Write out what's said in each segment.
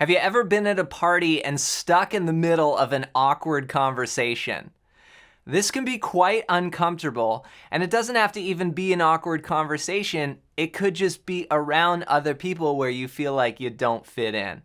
Have you ever been at a party and stuck in the middle of an awkward conversation? This can be quite uncomfortable, and it doesn't have to even be an awkward conversation. It could just be around other people where you feel like you don't fit in.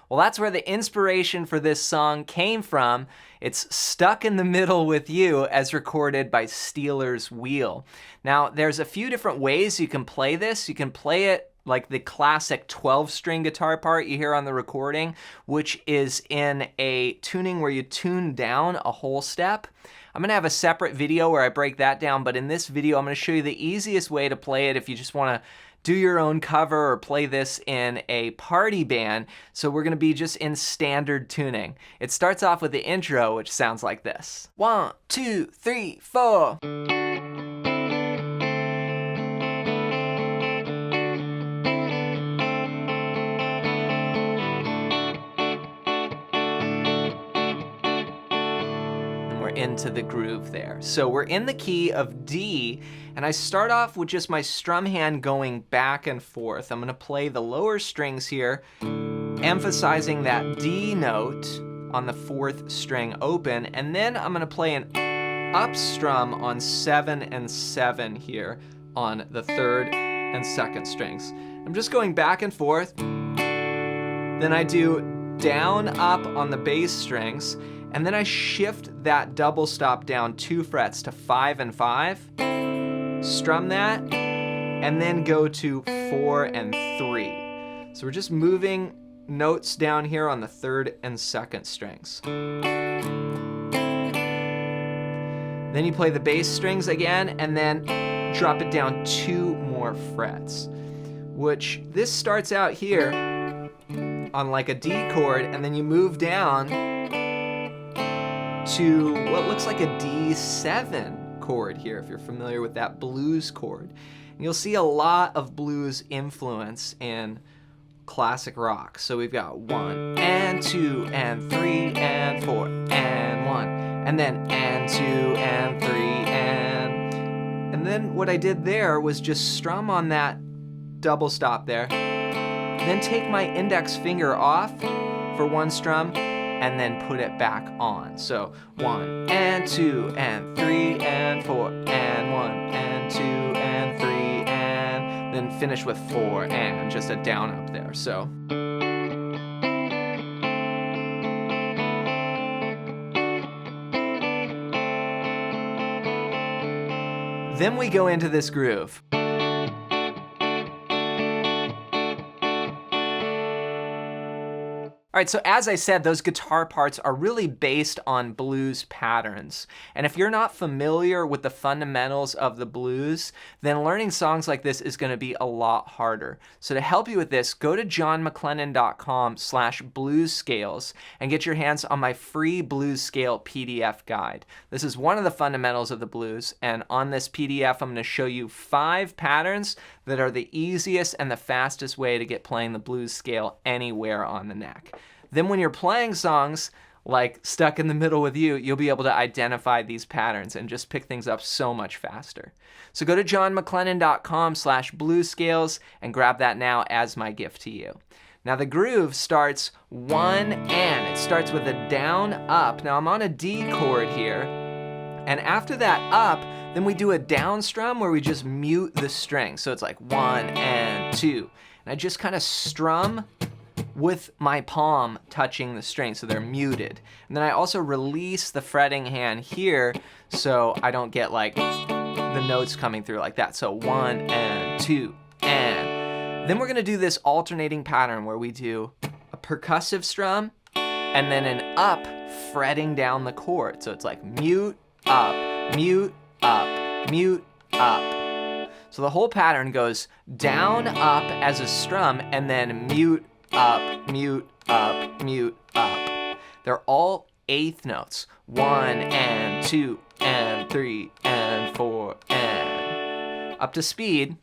Well, that's where the inspiration for this song came from. It's Stuck in the Middle with You, as recorded by Steeler's Wheel. Now, there's a few different ways you can play this. You can play it like the classic 12-string guitar part you hear on the recording, which is in a tuning where you tune down a whole step. I'm gonna have a separate video where I break that down, but in this video, I'm gonna show you the easiest way to play it if you just wanna do your own cover or play this in a party band. So we're gonna be just in standard tuning. It starts off with the intro, which sounds like this. 1, 2, 3, 4. Into the groove there. So we're in the key of D, and I start off with just my strum hand going back and forth. I'm gonna play the lower strings here, emphasizing that D note on the 4th string open, and then I'm gonna play an up strum on 7 and 7 here on the 3rd and 2nd strings. I'm just going back and forth. Then I do down up on the bass strings, and then I shift that double stop down 2 frets to 5 and 5, strum that, and then go to 4 and 3. So we're just moving notes down here on the 3rd and 2nd strings. Then you play the bass strings again, and then drop it down 2 more frets, which this starts out here on like a D chord, and then you move down to what looks like a D7 chord here, if you're familiar with that blues chord. And you'll see a lot of blues influence in classic rock. So we've got 1 and 2 and 3 and 4 and 1, and then and 2 and 3 and then what I did there was just strum on that double stop there, then take my index finger off for 1 strum, and then put it back on. So 1 and 2 and 3 and 4 and 1 and 2 and 3 and then finish with 4 and just a down up there. So then we go into this groove. All right, so as I said, those guitar parts are really based on blues patterns. And if you're not familiar with the fundamentals of the blues, then learning songs like this is gonna be a lot harder. So to help you with this, go to johnmcclennan.com/blues-scales and get your hands on my free blues scale PDF guide. This is one of the fundamentals of the blues, and on this PDF, I'm gonna show you 5 patterns that are the easiest and the fastest way to get playing the blues scale anywhere on the neck. Then when you're playing songs like Stuck in the Middle with You, you'll be able to identify these patterns and just pick things up so much faster. So go to johnmcclennan.com/blues-scales and grab that now as my gift to you. Now the groove starts 1 and. It starts with a down up. Now I'm on a D chord here, and after that up, then we do a down strum where we just mute the string. So it's like 1 and 2. And I just kind of strum with my palm touching the string, so they're muted. And then I also release the fretting hand here so I don't get like the notes coming through like that. So 1 and 2 and. Then we're gonna do this alternating pattern where we do a percussive strum and then an up fretting down the chord. So it's like mute, up, mute, up, mute, up. So the whole pattern goes down, up as a strum, and then mute, up, mute, up, mute, up. They're all 8th notes. 1 and 2 and 3 and 4 and. Up to speed.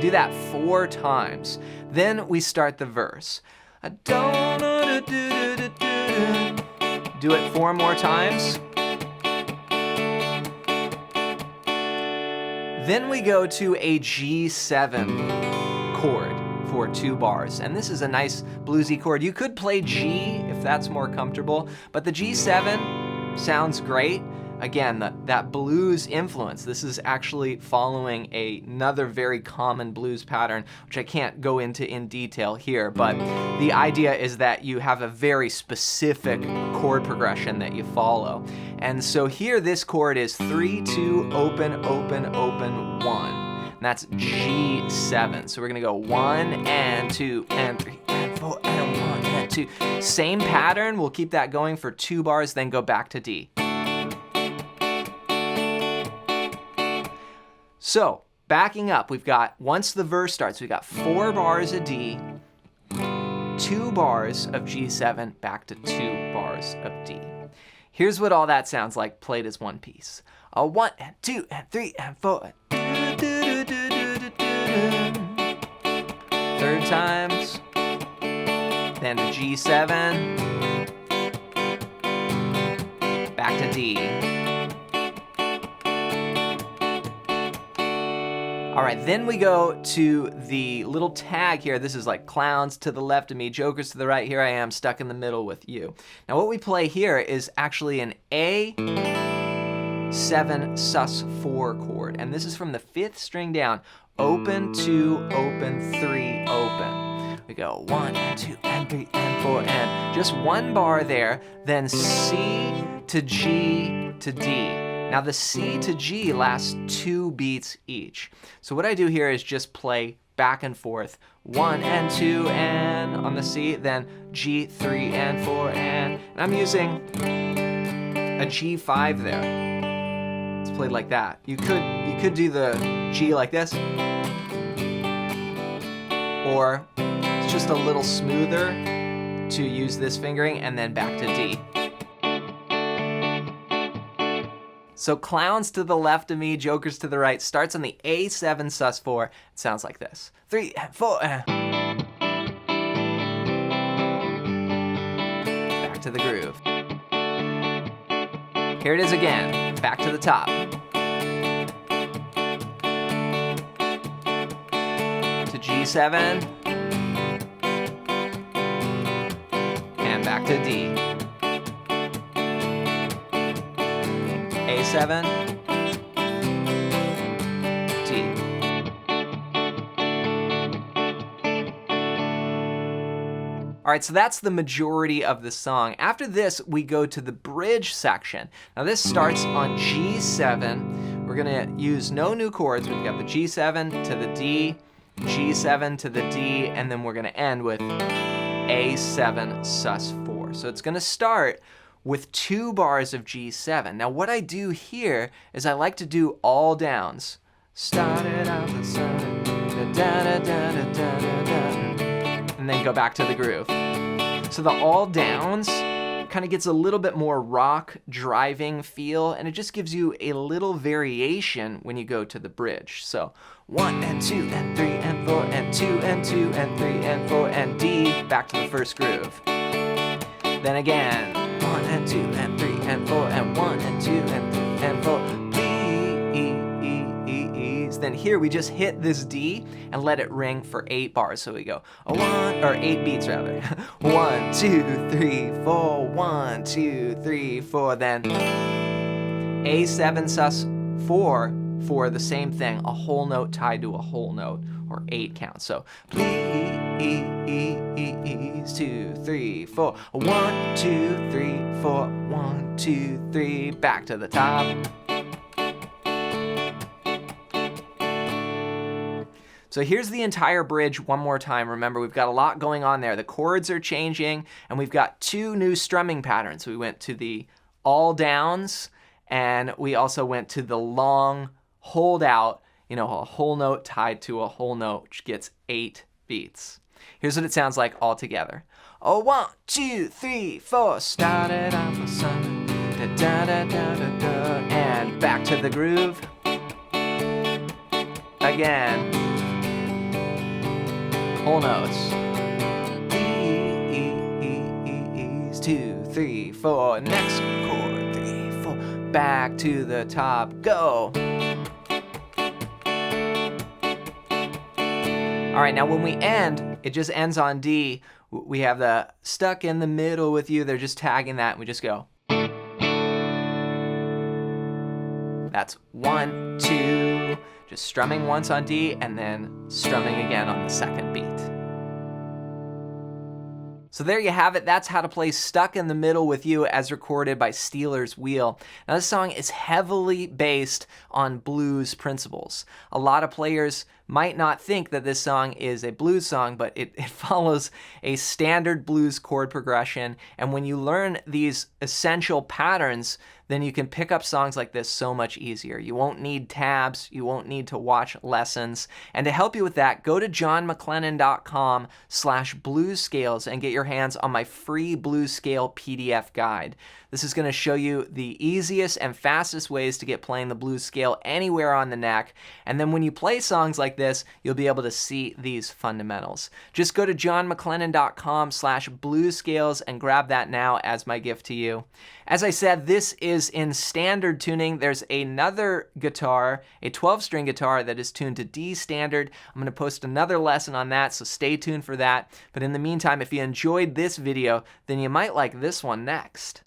Do that 4 times. Then we start the verse. I don't know to do it 4 more times. Then we go to a G7 chord for 2 bars, and this is a nice bluesy chord. You could play G if that's more comfortable, but the G7 sounds great. Again, that blues influence. This is actually following another very common blues pattern, which I can't go into in detail here, but the idea is that you have a very specific chord progression that you follow. And so here this chord is 3, 2, open, open, open, 1. And that's G7. So we're gonna go 1 and 2 and 3 and 4 and 1 and 2. Same pattern, we'll keep that going for 2 bars, then go back to D. So, backing up, we've got, once the verse starts, we've got 4 bars of D, 2 bars of G7, back to 2 bars of D. Here's what all that sounds like played as one piece. A 1 and 2 and 3 and 4. Third times. Then to G7. Back to D. All right, then we go to the little tag here. This is like clowns to the left of me, jokers to the right. Here I am, stuck in the middle with you. Now what we play here is actually an A7 sus4 chord, and this is from the 5th string down. Open, 2, open, 3, open. We go 1 and 2 and 3 and 4 and just 1 bar there, then C to G to D. Now the C to G lasts 2 beats each. So what I do here is just play back and forth, 1 and 2 and on the C, then G, 3 and 4 and I'm using a G5 there. It's played like that. You could do the G like this, or it's just a little smoother to use this fingering and then back to D. So clowns to the left of me, jokers to the right, starts on the A7 sus4. It sounds like this. 3 and 4 and back to the groove. Here it is again, back to the top. To G7 and back to D. A7, D. All right, so that's the majority of the song. After this, we go to the bridge section. Now this starts on G7. We're gonna use no new chords. We've got the G7 to the D, G7 to the D, and then we're gonna end with A7 sus4. So it's gonna start with 2 bars of G7. Now what I do here is I like to do all downs. Started out the sun, and then go back to the groove. So the all downs kind of gets a little bit more rock driving feel, and it just gives you a little variation when you go to the bridge. So 1 and 2 and 3 and 4 and 2 and 2 and 3 and 4 and D, back to the first groove. Then again, 1 and 2 and 3 and 4 and 1 and 2 and 3 and 4 B's. Then here we just hit this D and let it ring for 8 bars. So we go 8 beats rather. 1, 2, 3, 4, 1, 2, 3, 4. Then A7 sus4 for the same thing, a whole note tied to a whole note, or 8 counts. So please 2, 3, 4, 1, 2, 3, 4, 1, 2, 3, back to the top. So here's the entire bridge one more time. Remember, we've got a lot going on there. The chords are changing, and we've got 2 new strumming patterns. We went to the all downs, and we also went to the long hold out, a whole note tied to a whole note, which gets 8 beats. Here's what it sounds like all together. 1, 2, 3, 4, started on the sun, and back to the groove. Again, whole notes. E's, 2, 3, 4, next chord, 3, 4, back to the top, go. All right, now when we end, it just ends on D. We have the stuck in the middle with you. They're just tagging that. And we just go. That's 1, 2, just strumming once on D and then strumming again on the second beat. So there you have it. That's how to play Stuck in the Middle with You as recorded by Steeler's Wheel. Now this song is heavily based on blues principles. A lot of players might not think that this song is a blues song, but it follows a standard blues chord progression. And when you learn these essential patterns, then you can pick up songs like this so much easier. You won't need tabs, you won't need to watch lessons. And to help you with that, go to johnmcclennan.com/bluescales and get your hands on my free blues scale PDF guide. This is going to show you the easiest and fastest ways to get playing the blues scale anywhere on the neck. And then when you play songs like this, you'll be able to see these fundamentals. Just go to johnmcclennan.com/bluescales and grab that now as my gift to you. As I said, this is in standard tuning. There's another guitar, a 12-string guitar that is tuned to D standard. I'm going to post another lesson on that, so stay tuned for that. But in the meantime, if you enjoyed this video, then you might like this one next.